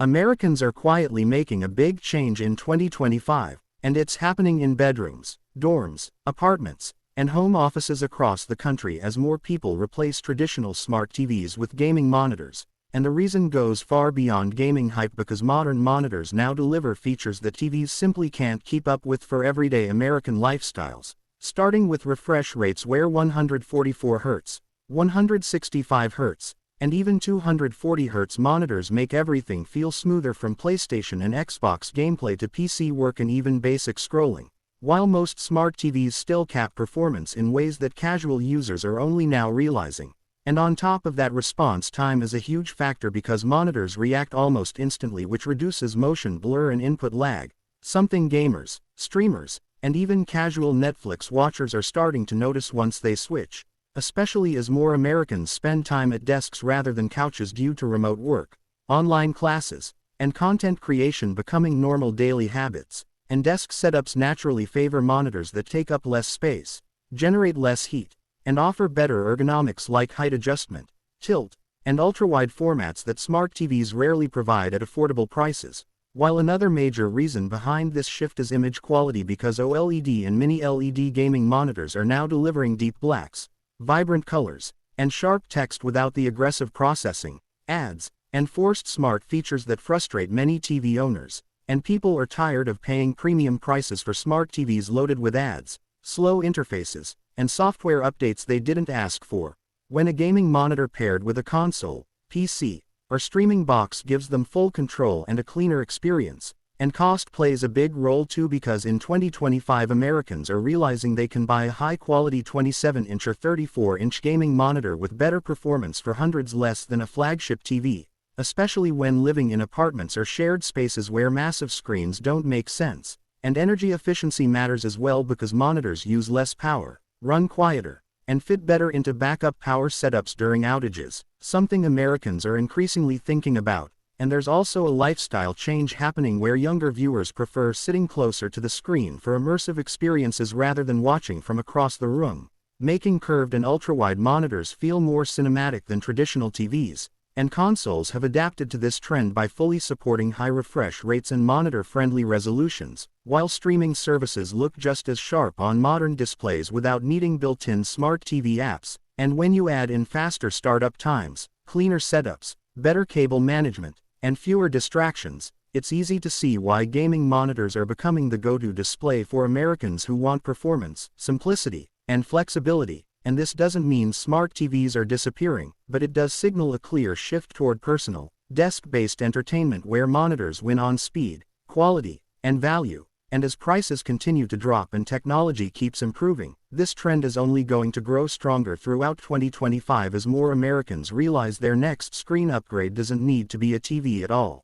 Americans are quietly making a big change in 2025, and it's happening in bedrooms, dorms, apartments, and home offices across the country as more people replace traditional smart TVs with gaming monitors. And the reason goes far beyond gaming hype, because modern monitors now deliver features that TVs simply can't keep up with for everyday American lifestyles. Starting with refresh rates where 144 Hz, 165 Hz, and even 240 Hz monitors make everything feel smoother, from PlayStation and Xbox gameplay to PC work and even basic scrolling. While most smart TVs still cap performance in ways that casual users are only now realizing. And on top of that, response time is a huge factor because monitors react almost instantly, which reduces motion blur and input lag, something gamers, streamers, and even casual Netflix watchers are starting to notice once they switch, especially as more Americans spend time at desks rather than couches due to remote work, online classes, and content creation becoming normal daily habits. And desk setups naturally favor monitors that take up less space, generate less heat, and offer better ergonomics like height adjustment, tilt, and ultra-wide formats that smart TVs rarely provide at affordable prices. While another major reason behind this shift is image quality, because OLED and Mini LED gaming monitors are now delivering deep blacks, vibrant colors, and sharp text without the aggressive processing, ads, and forced smart features that frustrate many TV owners. And people are tired of paying premium prices for smart TVs loaded with ads, slow interfaces, and software updates they didn't ask for. When a gaming monitor paired with a console, PC, or streaming box gives them full control and a cleaner experience. And cost plays a big role too, because in 2025 Americans are realizing they can buy a high-quality 27-inch or 34-inch gaming monitor with better performance for hundreds less than a flagship TV. Especially when living in apartments or shared spaces where massive screens don't make sense. And energy efficiency matters as well, because monitors use less power, run quieter, and fit better into backup power setups during outages, something Americans are increasingly thinking about. And there's also a lifestyle change happening where younger viewers prefer sitting closer to the screen for immersive experiences rather than watching from across the room, making curved and ultra-wide monitors feel more cinematic than traditional TVs. And consoles have adapted to this trend by fully supporting high refresh rates and monitor-friendly resolutions, while streaming services look just as sharp on modern displays without needing built-in smart TV apps. And when you add in faster startup times, cleaner setups, better cable management, and fewer distractions, it's easy to see why gaming monitors are becoming the go-to display for Americans who want performance, simplicity, and flexibility. And this doesn't mean smart TVs are disappearing, but it does signal a clear shift toward personal, desk-based entertainment where monitors win on speed, quality, and value. And as prices continue to drop and technology keeps improving, this trend is only going to grow stronger throughout 2025 as more Americans realize their next screen upgrade doesn't need to be a TV at all.